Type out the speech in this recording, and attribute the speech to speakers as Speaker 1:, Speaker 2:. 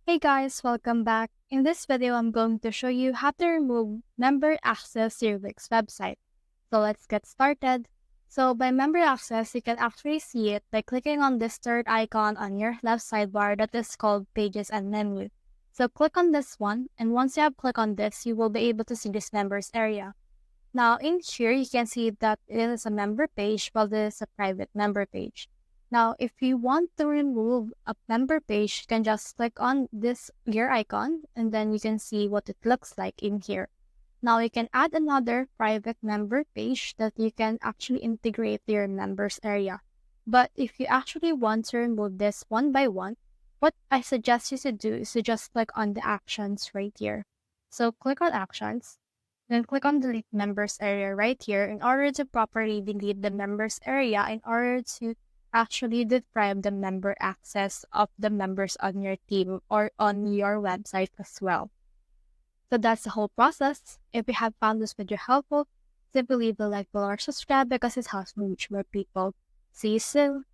Speaker 1: Hey guys, welcome back. In this video, I'm going to show you how to remove member access to your Wix website. So let's get started. So by member access, you can actually see it by clicking on this third icon on your left sidebar that is called Pages and Menu. So click on this one, and once you have clicked on this, you will be able to see this members area. Now in here, you can see that it is a member page while this is a private member page. Now, if you want to remove a member page, you can just click on this gear icon and then you can see what it looks like in here. Now, you can add another private member page that you can actually integrate to your members area. But if you actually want to remove this one by one, what I suggest you to do is to just click on the actions right here. So click on actions, then click on delete members area right here in order to properly delete the members area in order to actually deprive the member access of the members on your team or on your website as well. So that's the whole process. If you have found this video helpful, simply leave a like below or subscribe because it helps me reach more people. See you soon!